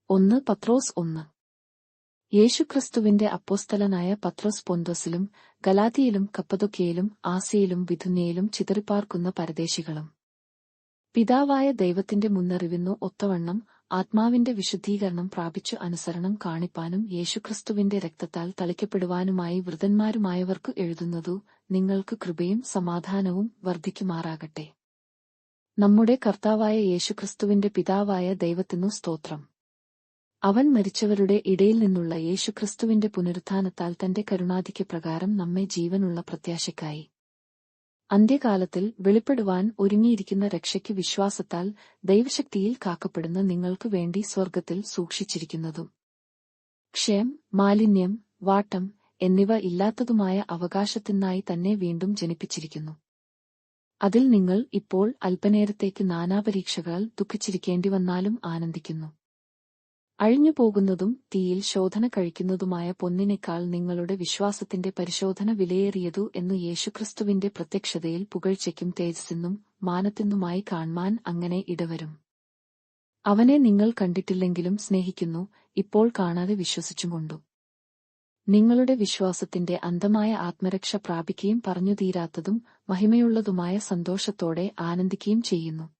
1 പത്രോസ് 1. യേശുക്രിസ്തുവിന്റെ അപ്പോസ്തലനായ പത്രോസ് പൊന്തോസിലും ഗലാത്യയിലും കപ്പദോക്യയിലും ആസ്യയിലും ബിഥുന്യയിലും ചിതറിപ്പാർക്കുന്ന പരദേശികളും പിതാവായ ദൈവത്തിന്റെ മുന്നറിവിനു ഒത്തവണ്ണം ആത്മാവിന്റെ വിശുദ്ധീകരണം പ്രാപിച്ചു അനുസരണം കാണിപ്പാനും യേശുക്രിസ്തുവിന്റെ രക്തത്താൽ തളിക്കപ്പെടുവാനുമായി വൃതന്മാരുമായവർക്കു എഴുതുന്നതു നിങ്ങൾക്ക് കൃപയും സമാധാനവും വർദ്ധിക്കുമാറാകട്ടെ. നമ്മുടെ കർത്താവായ യേശുക്രിസ്തുവിന്റെ പിതാവായ ദൈവത്തിനു സ്തോത്രം. അവൻ മരിച്ചവരുടെ ഇടയിൽ നിന്നുള്ള യേശുക്രിസ്തുവിന്റെ പുനരുത്ഥാനത്താൽ തന്റെ കരുണാധിക്യപ്രകാരം നമ്മെ ജീവനുള്ള പ്രത്യാശയ്ക്കായി അന്ത്യകാലത്തിൽ വെളിപ്പെടുവാൻ ഒരുങ്ങിയിരിക്കുന്ന രക്ഷയ്ക്കു വിശ്വാസത്താൽ ദൈവശക്തിയിൽ കാക്കപ്പെടുന്ന നിങ്ങൾക്കു വേണ്ടി സ്വർഗ്ഗത്തിൽ സൂക്ഷിച്ചിരിക്കുന്നതും ക്ഷയം, മാലിന്യം, വാട്ടം എന്നിവ ഇല്ലാത്തതുമായ അവകാശത്തിനായി തന്നെ വീണ്ടും ജനിപ്പിച്ചിരിക്കുന്നു. അതിൽ നിങ്ങൾ ഇപ്പോൾ അല്പനേരത്തേക്ക് നാനാപരീക്ഷകളാൽ ദുഃഖിച്ചിരിക്കേണ്ടിവന്നാലും ആനന്ദിക്കുന്നു. അഴിഞ്ഞുപോകുന്നതും തീയിൽ ശോധന കഴിക്കുന്നതുമായ പൊന്നിനേക്കാൾ നിങ്ങളുടെ വിശ്വാസത്തിന്റെ പരിശോധന വിലയേറിയതു എന്നു യേശുക്രിസ്തുവിന്റെ പ്രത്യക്ഷതയിൽ പുകഴ്ചയ്ക്കും തേജസ്സിനും മാനത്തിനുമായി കാൺമാൻ അങ്ങനെ ഇടവരും. അവനെ നിങ്ങൾ കണ്ടിട്ടില്ലെങ്കിലും സ്നേഹിക്കുന്നു, ഇപ്പോൾ കാണാതെ വിശ്വസിച്ചുകൊണ്ടു നിങ്ങളുടെ വിശ്വാസത്തിന്റെ അന്ധമായ ആത്മരക്ഷ പ്രാപിക്കുകയും പറഞ്ഞുതീരാത്തതും മഹിമയുള്ളതുമായ സന്തോഷത്തോടെ ആനന്ദിക്കുകയും ചെയ്യുന്നു.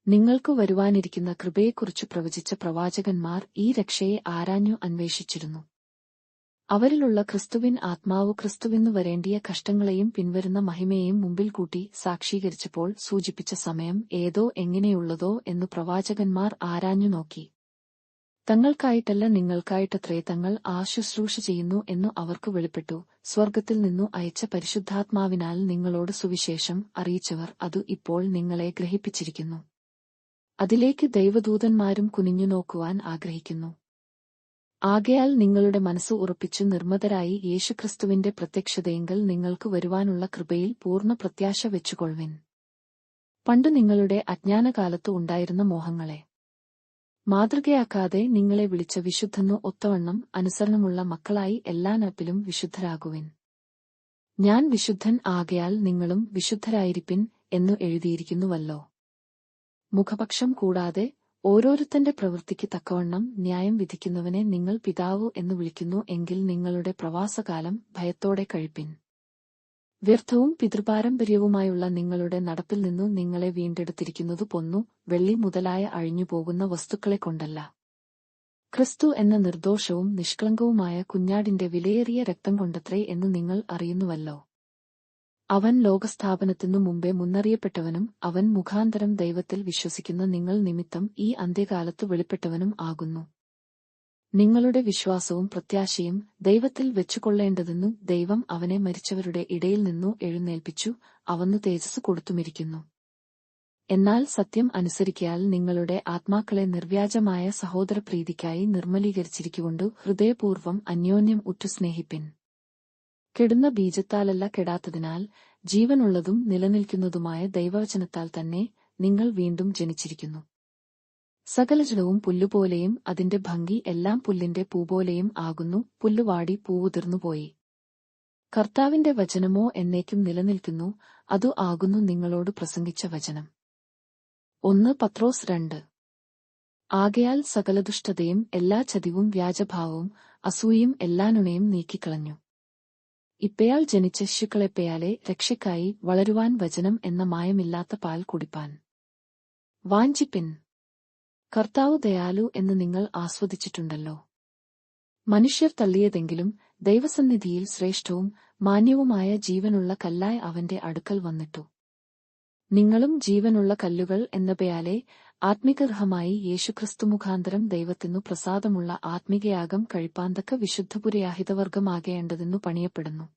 നിങ്ങൾക്കു വരുവാനിരിക്കുന്ന കൃപയെക്കുറിച്ചു പ്രവചിച്ച പ്രവാചകന്മാർ ഈ രക്ഷയെ ആരാഞ്ഞു അന്വേഷിച്ചിരുന്നു. അവരിലുള്ള ക്രിസ്തുവിൻ ആത്മാവ് ക്രിസ്തുവിനു വരേണ്ടിയ കഷ്ടങ്ങളെയും പിൻവരുന്ന മഹിമയെയും മുമ്പിൽ കൂട്ടി സാക്ഷീകരിച്ചപ്പോൾ സൂചിപ്പിച്ച സമയം ഏതോ എങ്ങനെയുള്ളതോ എന്നു പ്രവാചകന്മാർ ആരാഞ്ഞു നോക്കി. തങ്ങൾക്കായിട്ടല്ല നിങ്ങൾക്കായിട്ടത്രേ തങ്ങൾ ശുശ്രൂഷ ചെയ്യുന്നു എന്നു അവർക്ക് വെളിപ്പെട്ടു. സ്വർഗ്ഗത്തിൽ നിന്നു അയച്ച പരിശുദ്ധാത്മാവിനാൽ നിങ്ങളോട് സുവിശേഷം അറിയിച്ചവർ അതു ഇപ്പോൾ നിങ്ങളെ ഗ്രഹിപ്പിച്ചിരിക്കുന്നു. അതിലേക്ക് ദൈവദൂതന്മാരും കുനിഞ്ഞു നോക്കുവാൻ ആഗ്രഹിക്കുന്നു. ആകയാൽ നിങ്ങളുടെ മനസ്സ് ഉറപ്പിച്ചു നിർമ്മതരായി യേശുക്രിസ്തുവിന്റെ പ്രത്യക്ഷതയെങ്കിൽ നിങ്ങൾക്ക് വരുവാനുള്ള കൃപയിൽ പൂർണ്ണ പ്രത്യാശ വെച്ചുകൊള്ളുവിൻ. പണ്ടു നിങ്ങളുടെ അജ്ഞാനകാലത്തു ഉണ്ടായിരുന്ന മോഹങ്ങളെ മാതൃകയാക്കാതെ നിങ്ങളെ വിളിച്ച വിശുദ്ധനു ഒത്തവണ്ണം അനുസരണമുള്ള മക്കളായി എല്ലാ നപ്പിലും വിശുദ്ധരാകുവിൻ. ഞാൻ വിശുദ്ധൻ ആകയാൽ നിങ്ങളും വിശുദ്ധരായിരിപ്പിൻ എന്നു എഴുതിയിരിക്കുന്നുവല്ലോ. മുഖപക്ഷം കൂടാതെ ഓരോരുത്തന്റെ പ്രവൃത്തിക്ക് തക്കവണ്ണം ന്യായം വിധിക്കുന്നവനെ നിങ്ങൾ പിതാവു എന്നു വിളിക്കുന്നു എങ്കിൽ നിങ്ങളുടെ പ്രവാസകാലം ഭയത്തോടെ കഴിപ്പിൻ. വ്യർത്ഥവും പിതൃപാരമ്പര്യവുമായുള്ള നിങ്ങളുടെ നടപ്പിൽ നിന്നു നിങ്ങളെ വീണ്ടെടുത്തിരിക്കുന്നതു പൊന്നു, വെള്ളി മുതലായ അഴിഞ്ഞുപോകുന്ന വസ്തുക്കളെ കൊണ്ടല്ല, ക്രിസ്തു എന്ന നിർദോഷവും നിഷ്കളങ്കവുമായ കുഞ്ഞാടിന്റെ വിലയേറിയ രക്തം കൊണ്ടത്രേ എന്നു നിങ്ങൾ അറിയുന്നുവല്ലോ. അവൻ ലോകസ്ഥാപനത്തിനു മുമ്പേ മുന്നറിയപ്പെട്ടവനും അവൻ മുഖാന്തരം ദൈവത്തിൽ വിശ്വസിക്കുന്ന നിങ്ങൾ നിമിത്തം ഈ അന്ത്യകാലത്തു വെളിപ്പെട്ടവനും ആകുന്നു. നിങ്ങളുടെ വിശ്വാസവും പ്രത്യാശയും ദൈവത്തിൽ വെച്ചുകൊള്ളേണ്ടതെന്നു ദൈവം അവനെ മരിച്ചവരുടെ ഇടയിൽ നിന്നു എഴുന്നേൽപ്പിച്ചു, അവനു തേജസ്സു കൊടുത്തുമിരിക്കുന്നു. എന്നാൽ സത്യം അനുസരിക്കയാൽ നിങ്ങളുടെ ആത്മാക്കളെ നിർവ്യാജമായ സഹോദരപ്രീതിക്കായി നിർമ്മലീകരിച്ചിരിക്കുകൊണ്ടു ഹൃദയപൂർവ്വം അന്യോന്യം ഉറ്റു സ്നേഹിപ്പിൻ. കെടുന്ന ബീജത്താലല്ല, കെടാത്തതിനാൽ ജീവനുള്ളതും നിലനിൽക്കുന്നതുമായ ദൈവവചനത്താൽ തന്നെ നിങ്ങൾ വീണ്ടും ജനിച്ചിരിക്കുന്നു. സകലജലവും പുല്ലുപോലെയും അതിന്റെ ഭംഗി എല്ലാം പുല്ലിന്റെ പൂപോലെയും ആകുന്നു. പുല്ലുവാടി പൂവുതിർന്നുപോയി, കർത്താവിന്റെ വചനമോ എന്നേക്കും നിലനിൽക്കുന്നു. അതു ആകുന്നു നിങ്ങളോട് പ്രസംഗിച്ച വചനം. 1 പത്രോസ് 2. ആകയാൽ സകലദുഷ്ടതയും എല്ലാ ചതിവും വ്യാജഭാവവും അസൂയയും എല്ലാ നുണയും നീക്കിക്കളഞ്ഞു ഇപ്പയാൽ ജനിച്ച ശിശുക്കളെപ്പയാലെ രക്ഷയ്ക്കായി വളരുവാൻ വചനം എന്ന മായമില്ലാത്ത പാൽ കുടിപ്പാൻ വാഞ്ചിപ്പിൻ. കർത്താവ് ദയാലു എന്ന് നിങ്ങൾ ആസ്വദിച്ചിട്ടുണ്ടല്ലോ. മനുഷ്യർ തള്ളിയതെങ്കിലും ദൈവസന്നിധിയിൽ ശ്രേഷ്ഠവും മാന്യവുമായ ജീവനുള്ള കല്ലായി അവന്റെ അടുക്കൽ വന്നിട്ടു. നിങ്ങളും ജീവനുള്ള കല്ലുകൾ എന്നപയാലെ ആത്മികർഹമായി യേശുക്രിസ്തു മുഖാന്തരം ദൈവത്തിനു പ്രസാദമുള്ള ആത്മികയാഗം കഴിപ്പാന്തക്ക വിശുദ്ധപുരയാഹിതവർഗമാകേണ്ടതെന്നു പണിയപ്പെടുന്നു.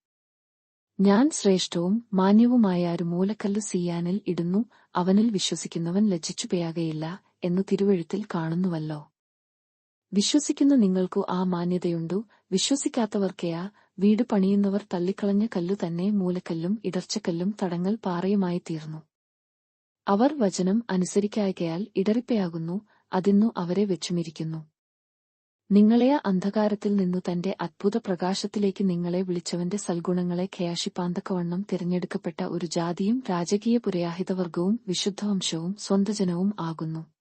ഞാൻ ശ്രേഷ്ഠവും മാന്യവുമായൊരു മൂലക്കല്ല് സീയാനിൽ ഇടുന്നു, അവനിൽ വിശ്വസിക്കുന്നവൻ ലജ്ജിച്ചുപയാകയില്ല എന്നു തിരുവെഴുത്തിൽ കാണുന്നുവല്ലോ. വിശ്വസിക്കുന്ന നിങ്ങൾക്കു ആ മാന്യതയുണ്ടു. വിശ്വസിക്കാത്തവർക്കെയാ വീട് പണിയുന്നവർ തള്ളിക്കളഞ്ഞ കല്ലു തന്നെ മൂലക്കല്ലും ഇടർച്ചക്കല്ലും തടങ്ങൽ പാറയുമായി തീർന്നു. അവർ വചനം അനുസരിക്കായ്കയാൽ ഇടറിപ്പയാകുന്നു, അതിന്നു അവരെ വെച്ചുമിരിക്കുന്നു. നിങ്ങളെ അന്ധകാരത്തിൽ നിന്നു തന്റെ അത്ഭുത പ്രകാശത്തിലേക്ക് നിങ്ങളെ വിളിച്ചവന്റെ സൽഗുണങ്ങളെ ഖേയാശിപ്പാന്തക്കവണ്ണം തിരഞ്ഞെടുക്കപ്പെട്ട ഒരു ജാതിയും രാജകീയ പുരയാഹിതവർഗവും വിശുദ്ധവംശവും സ്വന്തജനവും ആകുന്നു.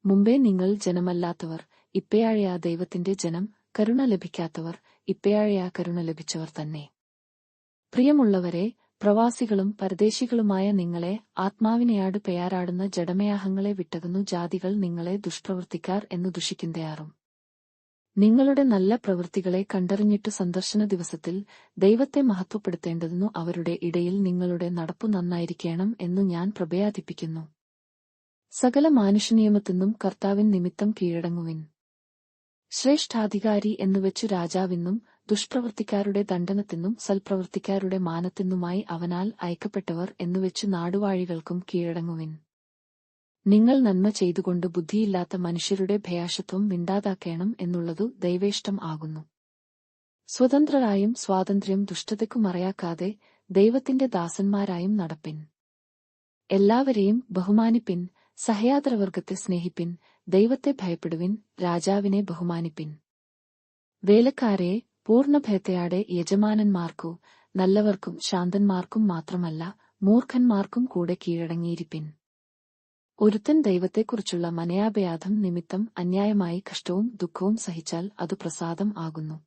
മുമ്പേ നിങ്ങൾ ജനമല്ലാത്തവർ, ഇപ്പയാഴയാ ദൈവത്തിന്റെ ജനം, കരുണ ലഭിക്കാത്തവർ, ഇപ്പയാഴയാ കരുണ ലഭിച്ചവർ തന്നെ. പ്രിയമുള്ളവരെ, പ്രവാസികളും പരദേശികളുമായ നിങ്ങളെ, ആത്മാവിനെയാട് പെയാറാടുന്ന ജഡമയാഹങ്ങളെ വിട്ടകന്നു ജാതികൾ നിങ്ങളെ ദുഷ്പ്രവൃത്തിക്കാർ എന്നു ദുഷിക്കുന്നയാറും. നിങ്ങളുടെ നല്ല പ്രവൃത്തികളെ കണ്ടറിഞ്ഞിട്ടു സന്ദർശന ദിവസത്തിൽ ദൈവത്തെ മഹത്വപ്പെടുത്തേണ്ടതിനു അവരുടെ ഇടയിൽ നിങ്ങളുടെ നടപ്പു നന്നായിരിക്കേണം എന്നു ഞാൻ പ്രഭയാധിപ്പിക്കുന്നു. സകല മാനുഷനിയമത്തിനും കർത്താവിൻ നിമിത്തം കീഴടങ്ങുവിൻ. ശ്രേഷ്ഠാധികാരി എന്നുവെച്ചു രാജാവിനും ദുഷ്പ്രവൃത്തിക്കാരുടെ ദണ്ഡനത്തിനും സൽപ്രവൃത്തിക്കാരുടെ മാനത്തിനുമായി അവനാൽ അയക്കപ്പെട്ടവർ എന്നുവെച്ചു നാടുവാഴികൾക്കും കീഴടങ്ങുവിൻ. നിങ്ങൾ നന്മ ചെയ്തുകൊണ്ട് ബുദ്ധിയില്ലാത്ത മനുഷ്യരുടെ ഭയാശത്വം മിണ്ടാതാക്കേണം എന്നുള്ളതു ദൈവേഷ്ടം ആകുന്നു. സ്വതന്ത്രരായും സ്വാതന്ത്ര്യം ദുഷ്ടതയ്ക്കു മറയാക്കാതെ ദൈവത്തിന്റെ ദാസന്മാരായും നടപ്പിൻ. എല്ലാവരെയും ബഹുമാനിപ്പിൻ, സഹയാദരവർഗത്തെ സ്നേഹിപ്പിൻ, ദൈവത്തെ ഭയപ്പെടുവിൻ, രാജാവിനെ ബഹുമാനിപ്പിൻ. വേലക്കാരെ, പൂർണ്ണഭയത്തോടെ യജമാനന്മാർക്കു, നല്ലവർക്കും ശാന്തന്മാർക്കും മാത്രമല്ല മൂർഖന്മാർക്കും കൂടെ കീഴടങ്ങിയിരിപ്പിൻ. ഒരുത്തൻ ദൈവത്തെക്കുറിച്ചുള്ള മനയാപയാധം നിമിത്തം അന്യായമായി കഷ്ടവും ദുഃഖവും സഹിച്ചാൽ അതു പ്രസാദം ആകുന്നു.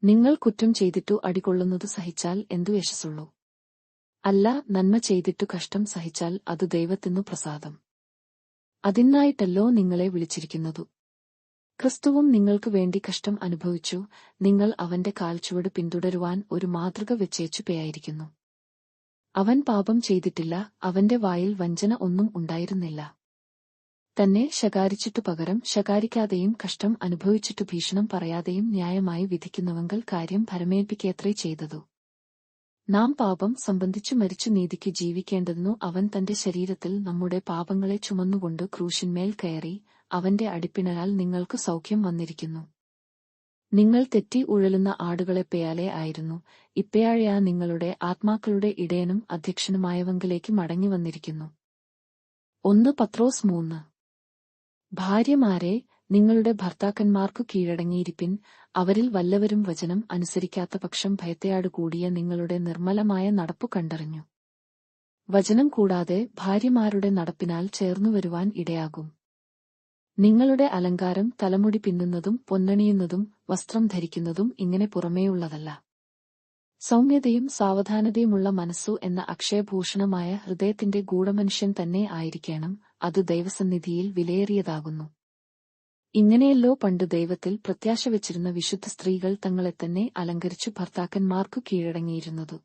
നിങ്ങൾ കുറ്റം ചെയ്തിട്ടു അടികൊള്ളുന്നതു സഹിച്ചാൽ എന്തു യശസ്സുള്ളൂ? അല്ല, നന്മ ചെയ്തിട്ടു കഷ്ടം സഹിച്ചാൽ അതു ദൈവത്തിനു പ്രസാദം. അതിനായിട്ടല്ലോ നിങ്ങളെ വിളിച്ചിരിക്കുന്നതു. ക്രിസ്തുവും നിങ്ങൾക്ക് വേണ്ടി കഷ്ടം അനുഭവിച്ചു, നിങ്ങൾ അവന്റെ കാൽച്ചുവട് പിന്തുടരുവാൻ ഒരു മാതൃക വെച്ചേച്ചു പേയായിരിക്കുന്നു. അവൻ പാപം ചെയ്തിട്ടില്ല, അവന്റെ വായിൽ വഞ്ചന ഒന്നും ഉണ്ടായിരുന്നില്ല. തന്നെ ശകാരിച്ചിട്ടു പകരം ശകാരിക്കാതെയും കഷ്ടം അനുഭവിച്ചിട്ടു ഭീഷണം പറയാതെയും ന്യായമായി വിധിക്കുന്നവങ്കൽ കാര്യം ഭരമേൽപ്പിക്കേത്രേ ചെയ്തതു. നാം പാപം സംബന്ധിച്ചു മരിച്ചു നീതിക്ക് ജീവിക്കേണ്ടതിനു അവൻ തന്റെ ശരീരത്തിൽ നമ്മുടെ പാപങ്ങളെ ചുമന്നുകൊണ്ട് ക്രൂശിന്മേൽ കയറി, അവന്റെ അടിപ്പിണരാൽ നിങ്ങൾക്ക് സൗഖ്യം വന്നിരിക്കുന്നു. നിങ്ങൾ തെറ്റി ഉഴലുന്ന ആടുകളെപ്പയാലെ ആയിരുന്നു, ഇപ്പയാഴയാ നിങ്ങളുടെ ആത്മാക്കളുടെ ഇടയനും അധ്യക്ഷനുമായവങ്കിലേക്ക് മടങ്ങി വന്നിരിക്കുന്നു. 1 പത്രോസ് 3. ഭാര്യമാരെ, നിങ്ങളുടെ ഭർത്താക്കന്മാർക്കു കീഴടങ്ങിയിരിപ്പിൻ. അവരിൽ വല്ലവരും വചനം അനുസരിക്കാത്ത പക്ഷം ഭയത്തോടു കൂടിയ നിങ്ങളുടെ നിർമ്മലമായ നടപ്പു കണ്ടറിഞ്ഞു. വചനം കൂടാതെ ഭാര്യമാരുടെ നടപ്പിനാൽ ചേർന്നുവരുവാൻ ഇടയാകും. നിങ്ങളുടെ അലങ്കാരം തലമുടി പിന്നുന്നതും പൊന്നണിയുന്നതും വസ്ത്രം ധരിക്കുന്നതും ഇങ്ങനെ പുറമേയുള്ളതല്ല. സൗമ്യതയും സാവധാനതയുമുള്ള മനസ്സു എന്ന അക്ഷയഭൂഷണമായ ഹൃദയത്തിന്റെ ഗൂഢമനുഷ്യൻ തന്നെ ആയിരിക്കണം, അത് ദൈവസന്നിധിയിൽ വിലയേറിയതാകുന്നു. ഇങ്ങനെയല്ലോ പണ്ട് ദൈവത്തിൽ പ്രത്യാശ വച്ചിരുന്ന വിശുദ്ധ സ്ത്രീകൾ തങ്ങളെത്തന്നെ അലങ്കരിച്ചു ഭർത്താക്കന്മാർക്കു കീഴടങ്ങിയിരുന്നതു.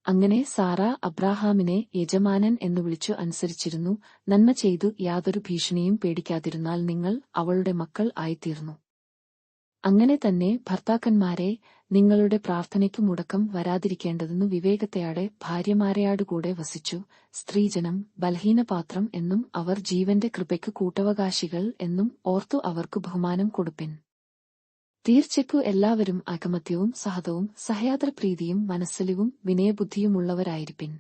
അങ്ങനെ സാറ അബ്രാഹാമിനെ യജമാനൻ എന്നു വിളിച്ചു അനുസരിച്ചിരുന്നു. നന്മ ചെയ്തു യാതൊരു ഭീഷണിയും പേടിക്കാതിരുന്നാൽ നിങ്ങൾ അവളുടെ മക്കൾ ആയിത്തീർന്നു. അങ്ങനെ തന്നെ ഭർത്താക്കന്മാരെ, നിങ്ങളുടെ പ്രാർത്ഥനയ്ക്കു മുടക്കം വരാതിരിക്കേണ്ടതിനു വിവേകത്തോടെ ഭാര്യമാരെയാടുകൂടെ വസിച്ചു. സ്ത്രീജനം ബലഹീനപാത്രം എന്നും അവർ ജീവന്റെ കൃപയ്ക്കു കൂട്ടവകാശികൾ എന്നും ഓർത്തു അവർക്കു ബഹുമാനം കൊടുപ്പിൻ. തീർച്ചയ്ക്കു എല്ലാവരും ഐകമത്യവും സഹതവും സഹയാദരപ്രീതിയും മനസ്സലിവും വിനയബുദ്ധിയുമുള്ളവരായിരിപ്പിൻ.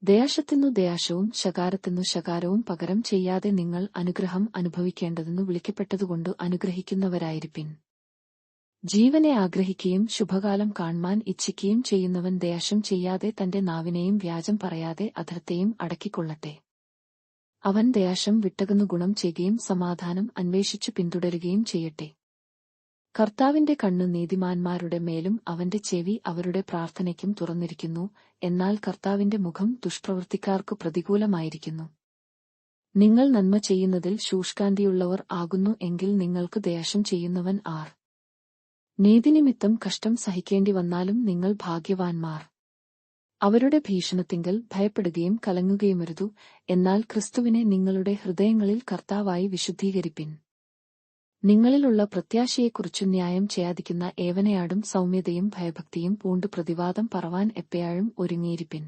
ദയാശത്തിനു ദയാശവും ശകാരത്തിനു ശകാരവും പകരം ചെയ്യാതെ നിങ്ങൾ അനുഗ്രഹം അനുഭവിക്കേണ്ടതെന്നു വിളിക്കപ്പെട്ടതുകൊണ്ട് അനുഗ്രഹിക്കുന്നവരായിരിപ്പിൻ. ജീവനെ ആഗ്രഹിക്കുകയും ശുഭകാലം കാൺമാൻ ഇച്ഛിക്കുകയും ചെയ്യുന്നവൻ ദയാശം ചെയ്യാതെ തന്റെ നാവിനെയും വ്യാജം പറയാതെ അധരത്തെയും അടക്കിക്കൊള്ളട്ടെ. അവൻ ദയാശം വിട്ടകന്നു ഗുണം ചെയ്യുകയും സമാധാനം അന്വേഷിച്ചു പിന്തുടരുകയും ചെയ്യട്ടെ. കർത്താവിന്റെ കണ്ണു നീതിമാന്മാരുടെ മേലും അവന്റെ ചെവി അവരുടെ പ്രാർത്ഥനയ്ക്കും തുറന്നിരിക്കുന്നു. എന്നാൽ കർത്താവിന്റെ മുഖം ദുഷ്പ്രവൃത്തിക്കാർക്കു പ്രതികൂലമായിരിക്കുന്നു. നിങ്ങൾ നന്മ ചെയ്യുന്നതിൽ ശുഷ്കാന്തിയുള്ളവർ ആകുന്നു എങ്കിൽ നിങ്ങൾക്ക് ദയാശം ചെയ്യുന്നവൻ ആർ? നീതിനിമിത്തം കഷ്ടം സഹിക്കേണ്ടി വന്നാലും നിങ്ങൾ ഭാഗ്യവാന്മാർ. അവരുടെ ഭീഷണത്തിങ്കൽ ഭയപ്പെടുകയും കലങ്ങുകയുമരുതു. എന്നാൽ ക്രിസ്തുവിനെ നിങ്ങളുടെ ഹൃദയങ്ങളിൽ കർത്താവായി വിശുദ്ധീകരിപ്പിൻ. നിങ്ങളിലുള്ള പ്രത്യാശയെക്കുറിച്ചു ന്യായം ചെയ്യാതിക്കുന്ന ഏവനെയാടും സൗമ്യതയും ഭയഭക്തിയും പൂണ്ടു പ്രതിവാദം പറവാൻ എപ്പയാഴും ഒരുങ്ങിയിരിപ്പിൻ.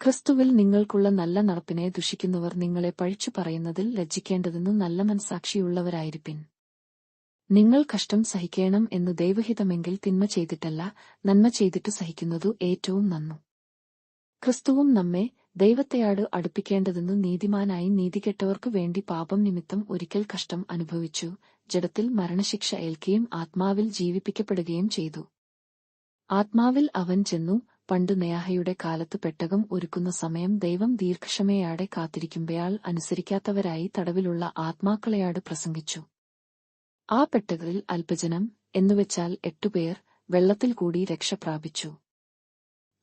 ക്രിസ്തുവിൽ നിങ്ങൾക്കുള്ള നല്ല നടപ്പിനെ ദുഷിക്കുന്നവർ നിങ്ങളെ പഴിച്ചു പറയുന്നതിൽ ലജ്ജിക്കേണ്ടതെന്നു നല്ല മനസ്സാക്ഷിയുള്ളവരായിരിപ്പിൻ. നിങ്ങൾ കഷ്ടം സഹിക്കേണം എന്ന് ദൈവഹിതമെങ്കിൽ തിന്മ ചെയ്തിട്ടല്ല, നന്മ ചെയ്തിട്ടു സഹിക്കുന്നതു ഏറ്റവും നന്നു. ക്രിസ്തുവും നമ്മെ ദൈവത്തെയാട് അടുപ്പിക്കേണ്ടതെന്നു നീതിമാനായി നീതികെട്ടവർക്കു വേണ്ടി പാപം നിമിത്തം ഒരിക്കൽ കഷ്ടം അനുഭവിച്ചു, ജഡത്തിൽ മരണശിക്ഷ ഏൽക്കുകയും ആത്മാവിൽ ജീവിപ്പിക്കപ്പെടുകയും ചെയ്തു. ആത്മാവിൽ അവൻ ചെന്നു പണ്ട് നെയാഹയുടെ കാലത്ത് പെട്ടകം ഒരുക്കുന്ന സമയം ദൈവം ദീർഘക്ഷമയോടെ കാത്തിരിക്കുമ്പയാൾ അനുസരിക്കാത്തവരായി തടവിലുള്ള ആത്മാക്കളെയാട് പ്രസംഗിച്ചു. ആ പെട്ടകത്തിൽ അല്പജനം, എന്നുവെച്ചാൽ 8 പേർ, വെള്ളത്തിൽ കൂടി രക്ഷ പ്രാപിച്ചു.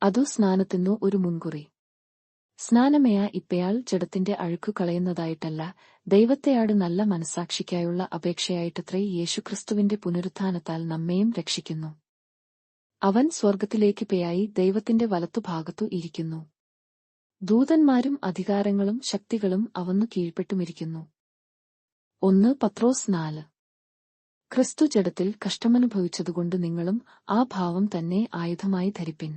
അതു സ്നാനത്തിനു ഒരു മുൻകുറി. സ്നാനമേയ ഇപ്പയാൾ ജഡത്തിന്റെ അഴുക്കു കളയുന്നതായിട്ടല്ല, ദൈവത്തെയാട് നല്ല മനസ്സാക്ഷിക്കായുള്ള അപേക്ഷയായിട്ടത്രേ യേശുക്രിസ്തുവിന്റെ പുനരുത്ഥാനത്താൽ നമ്മെയും രക്ഷിക്കുന്നു. അവൻ സ്വർഗ്ഗത്തിലേക്ക് പേയായി ദൈവത്തിന്റെ വലത്തുഭാഗത്തു ഇരിക്കുന്നു. ദൂതന്മാരും അധികാരങ്ങളും ശക്തികളും അവന്നു കീഴ്പ്പെട്ടുമിരിക്കുന്നു. 1 പത്രോസ് 4. ക്രിസ്തു ജഡത്തിൽ കഷ്ടമനുഭവിച്ചതുകൊണ്ട് നിങ്ങളും ആ ഭാവം തന്നെ ആയുധമായി ധരിപ്പിൻ.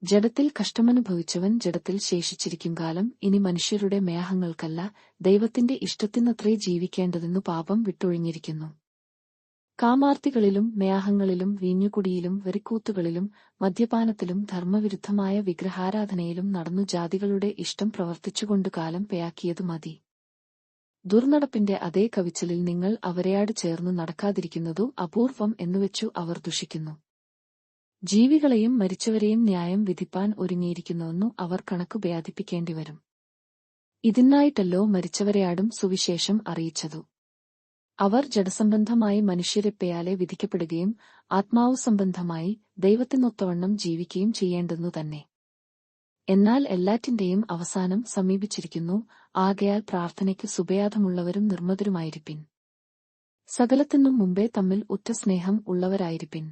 ജഡത്തിൽ കഷ്ടമനുഭവിച്ചവൻ ജഡത്തിൽ ശേഷിച്ചിരിക്കും കാലം ഇനി മനുഷ്യരുടെ മേഹങ്ങൾക്കല്ല, ദൈവത്തിന്റെ ഇഷ്ടത്തിനത്രേ ജീവിക്കേണ്ടതെന്നു പാപം വിട്ടൊഴിഞ്ഞിരിക്കുന്നു. കാമാർത്തികളിലും മേഹങ്ങളിലും വീഞ്ഞുകുടിയിലും വെറിക്കൂത്തുകളിലും മദ്യപാനത്തിലും ധർമ്മവിരുദ്ധമായ വിഗ്രഹാരാധനയിലും നടന്നു ജാതികളുടെ ഇഷ്ടം പ്രവർത്തിച്ചുകൊണ്ടു കാലം പേയാക്കിയതു മതി. ദുർനടപ്പിന്റെ അതേ കവിച്ചലിൽ നിങ്ങൾ അവരെയാട് ചേർന്നു നടക്കാതിരിക്കുന്നതു അപൂർവം എന്നുവെച്ചു അവർ ദുഷിക്കുന്നു. ജീവികളെയും മരിച്ചവരെയും ന്യായം വിധിപ്പാൻ ഒരുങ്ങിയിരിക്കുന്നുവെന്നു അവർ കണക്കു ഭേദിപ്പിക്കേണ്ടിവരും. ഇതിനായിട്ടല്ലോ മരിച്ചവരെയാടും സുവിശേഷം അറിയിച്ചതു. അവർ ജഡസംബന്ധമായി മനുഷ്യരെപ്പയാലെ വിധിക്കപ്പെടുകയും ആത്മാവു സംബന്ധമായി ദൈവത്തിനൊത്തവണ്ണം ജീവിക്കുകയും ചെയ്യേണ്ടെന്നു തന്നെ. എന്നാൽ എല്ലാറ്റിന്റെയും അവസാനം സമീപിച്ചിരിക്കുന്നു. ആകയാൽ പ്രാർത്ഥനയ്ക്ക് സുബയാധമുള്ളവരും നിർമ്മതരുമായിരിപ്പിൻ. സകലത്തിനും മുമ്പേ തമ്മിൽ ഉറ്റ സ്നേഹം ഉള്ളവരായിരിപ്പിൻ.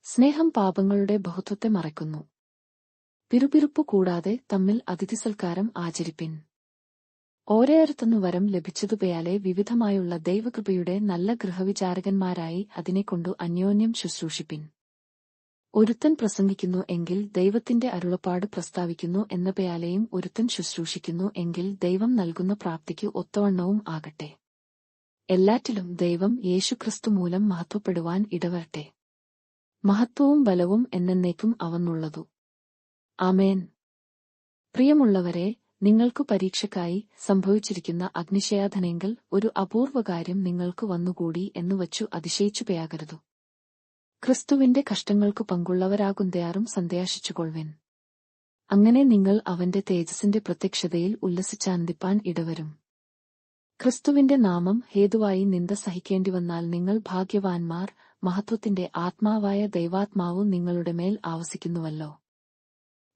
സ്നേഹം പാപങ്ങളുടെ ബഹുത്വത്തെ മറയ്ക്കുന്നു. പിറുപിറുപ്പു കൂടാതെ തമ്മിൽ അതിഥിസൽക്കാരം ആചരിപ്പിൻ. ഓരോരുത്തന്നു വരം ലഭിച്ചതുപയാലെ വിവിധമായുള്ള ദൈവകൃപയുടെ നല്ല ഗൃഹവിചാരകന്മാരായി അതിനെക്കൊണ്ടു അന്യോന്യം ശുശ്രൂഷിപ്പിൻ. ഒരുത്തൻ പ്രസംഗിക്കുന്നു എങ്കിൽ ദൈവത്തിന്റെ അരുളപ്പാട് പ്രസ്താവിക്കുന്നു എന്നപയാലെയും ഒരുത്തൻ ശുശ്രൂഷിക്കുന്നു എങ്കിൽ ദൈവം നൽകുന്ന പ്രാപ്തിക്ക് ഒത്തവണ്ണവും ആകട്ടെ. എല്ലാറ്റിലും ദൈവം യേശുക്രിസ്തു മൂലം മഹത്വപ്പെടുവാൻ ഇടവരട്ടെ. മഹത്വവും ബലവും എന്നേക്കും അവനുള്ളതു. ആമേൻ. പ്രിയമുള്ളവരെ, നിങ്ങൾക്കു പരീക്ഷയ്ക്കായി സംഭവിച്ചിരിക്കുന്ന അഗ്നിശയാതനെങ്കിൽ ഒരു അപൂർവകാര്യം നിങ്ങൾക്കു വന്നുകൂടി എന്നുവച്ചു അതിശയിച്ചു പേയാകരുതു. ക്രിസ്തുവിന്റെ കഷ്ടങ്ങൾക്കു പങ്കുള്ളവരാകുന്തയാറും സന്ദേശിച്ചുകൊള്ളുവിൻ. അങ്ങനെ നിങ്ങൾ അവന്റെ തേജസ്സിന്റെ പ്രത്യക്ഷതയിൽ ഉല്ലസിച്ചാനന്ദിപ്പാൻ ഇടവരും. ക്രിസ്തുവിന്റെ നാമം ഹേതുവായി നിന്ദ സഹിക്കേണ്ടിവന്നാൽ നിങ്ങൾ ഭാഗ്യവാന്മാർ. മഹത്വത്തിന്റെ ആത്മാവായ ദൈവാത്മാവു നിങ്ങളുടെ മേൽ ആവസിക്കുന്നുവല്ലോ.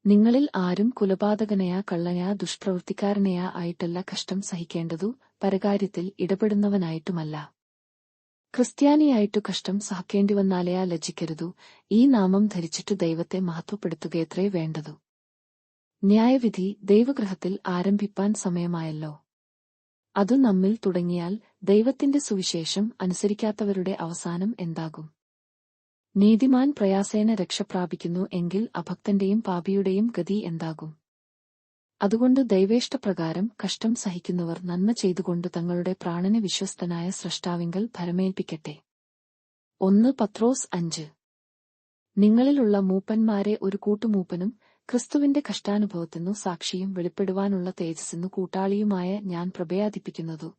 നിങ്ങളിൽ ആരും കുലപാതകനെയാ കള്ളനെയാ ദുഷ്പ്രവൃത്തിക്കാരനെയാ ആയിട്ടല്ല കഷ്ടം സഹിക്കേണ്ടതു, പരകാര്യത്തിൽ ഇടപെടുന്നവനായിട്ടുമല്ല. ക്രിസ്ത്യാനിയായിട്ടു കഷ്ടം സഹിക്കേണ്ടിവന്നാലെയാ ലജ്ജിക്കരുതു. ഈ നാമം ധരിച്ചിട്ടു ദൈവത്തെ മഹത്വപ്പെടുത്തുകയത്രേ വേണ്ടതു. ന്യായവിധി ദൈവഗൃഹത്തിൽ ആരംഭിപ്പാൻ സമയമായല്ലോ. അതു നമ്മിൽ തുടങ്ങിയാൽ ദൈവത്തിന്റെ സുവിശേഷം അനുസരിക്കാത്തവരുടെ അവസാനം എന്താകും? നീതിമാൻ പ്രയാസേന രക്ഷപ്രാപിക്കുന്നു എങ്കിൽ അഭക്തന്റെയും പാപിയുടെയും ഗതി എന്താകും? അതുകൊണ്ട് ദൈവേഷ്ടപ്രകാരം കഷ്ടം സഹിക്കുന്നവർ നന്മ ചെയ്തുകൊണ്ട് തങ്ങളുടെ പ്രാണനെ വിശ്വസ്തനായ സ്രഷ്ടാവിങ്കൽ ഭരമേൽപ്പിക്കട്ടെ. 1 പത്രോസ് 5. നിങ്ങളിലുള്ള മൂപ്പന്മാരെ ഒരു കൂട്ടുമൂപ്പനും ക്രിസ്തുവിന്റെ കഷ്ടാനുഭവത്തിനു സാക്ഷിയും വെളിപ്പെടുവാനുള്ള തേജസ്സിനു കൂട്ടാളിയുമായ ഞാൻ പ്രഭയാദിപ്പിക്കുന്നതു.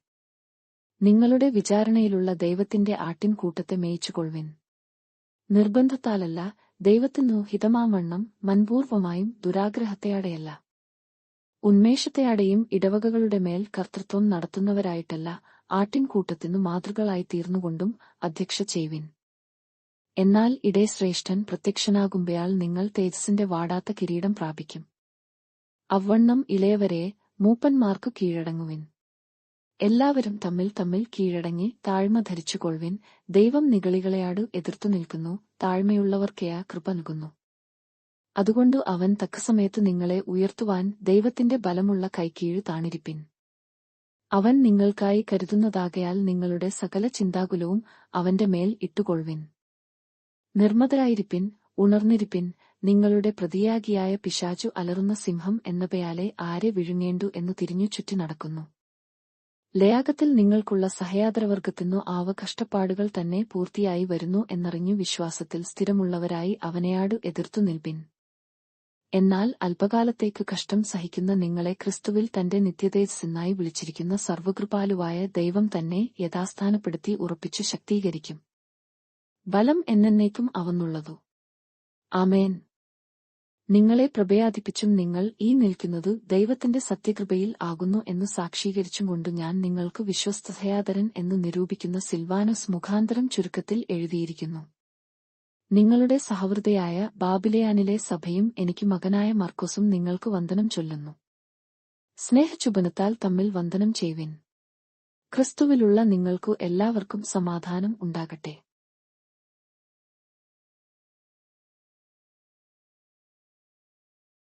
നിങ്ങളുടെ വിചാരണയിലുള്ള ദൈവത്തിന്റെ ആട്ടിൻകൂട്ടത്തെ മേയിച്ചുകൊള്ളുവിൻ. നിർബന്ധത്താലല്ല, ദൈവത്തിനു ഹിതമാവണ്ണം മൻപൂർവമായും ദുരാഗ്രഹത്തെയാടെയല്ല. ഉന്മേഷത്തെയാടെയും ഇടവകകളുടെ മേൽ കർത്തൃത്വം നടത്തുന്നവരായിട്ടല്ല, ആട്ടിൻകൂട്ടത്തിനു മാതൃകളായി തീർന്നുകൊണ്ടും അധ്യക്ഷ ചെയ്വിൻ. എന്നാൽ ഇടയശ്രേഷ്ഠൻ പ്രത്യക്ഷനാകുമ്പയാൾ നിങ്ങൾ തേജസ്സിന്റെ വാടാത്ത കിരീടം പ്രാപിക്കും. അവണ്ണം ഇളയവരെ മൂപ്പന്മാർക്കു കീഴടങ്ങുവിൻ. എല്ലാവരും തമ്മിൽ തമ്മിൽ കീഴടങ്ങി താഴ്മ ധരിച്ചുകൊള്ളുവിൻ. ദൈവം നിഗളികളെയാടു എതിർത്തു നിൽക്കുന്നു, താഴ്മയുള്ളവർക്കെയാ കൃപ നൽകുന്നു. അതുകൊണ്ടു അവൻ തക്കസമയത്ത് നിങ്ങളെ ഉയർത്തുവാൻ ദൈവത്തിന്റെ ബലമുള്ള കൈക്കീഴ് താണിരിപ്പിൻ. അവൻ നിങ്ങൾക്കായി കരുതുന്നതാകയാൽ നിങ്ങളുടെ സകല ചിന്താകുലവും അവന്റെ മേൽ ഇട്ടുകൊള്ളുവിൻ. നിർമ്മതരായിരിപ്പിൻ, ഉണർന്നിരിപ്പിൻ. നിങ്ങളുടെ പ്രതിയാഗിയായ പിശാചു അലറുന്ന സിംഹം എന്നപയാലെ ആരെ വിഴുങ്ങേണ്ടു എന്നു തിരിഞ്ഞു ചുറ്റി നടക്കുന്നു. ലയാഗത്തിൽ നിങ്ങൾക്കുള്ള സഹയാദരവർഗത്തിനു ആവ കഷ്ടപ്പാടുകൾ തന്നെ പൂർത്തിയായി വരുന്നു എന്നറിഞ്ഞു വിശ്വാസത്തിൽ സ്ഥിരമുള്ളവരായി അവനെയാടു എതിർത്തു നിൽപ്പിൻ. എന്നാൽ അല്പകാലത്തേക്ക് കഷ്ടം സഹിക്കുന്ന നിങ്ങളെ ക്രിസ്തുവിൽ തന്റെ നിത്യതേജസ്സിനായി വിളിച്ചിരിക്കുന്ന സർവകൃപാലുവായ ദൈവം തന്നെ യഥാസ്ഥാനപ്പെടുത്തി ഉറപ്പിച്ചു ശക്തീകരിക്കും. ബലം എന്നേക്കും അവനുള്ളതു. ആമേൻ. നിങ്ങളെ പ്രഭയാധിപ്പിച്ചും നിങ്ങൾ ഈ നിൽക്കുന്നതു ദൈവത്തിന്റെ സത്യകൃപയിൽ ആകുന്നു എന്നു സാക്ഷീകരിച്ചും കൊണ്ട് ഞാൻ നിങ്ങൾക്ക് വിശ്വസ്തതയാദരൻ എന്നു നിരൂപിക്കുന്ന സിൽവാനോസ് മുഖാന്തരം ചുരുക്കത്തിൽ എഴുതിയിരിക്കുന്നു. നിങ്ങളുടെ സഹവൃതയായ ബാബിലോണിലെ സഭയും എനിക്ക് മകനായ മർക്കൊസും നിങ്ങൾക്ക് വന്ദനം ചൊല്ലുന്നു. സ്നേഹചുംബനത്താൽ തമ്മിൽ വന്ദനം ചെയ്വിൻ. ക്രിസ്തുവിലുള്ള നിങ്ങൾക്കു എല്ലാവർക്കും സമാധാനം ഉണ്ടാകട്ടെ.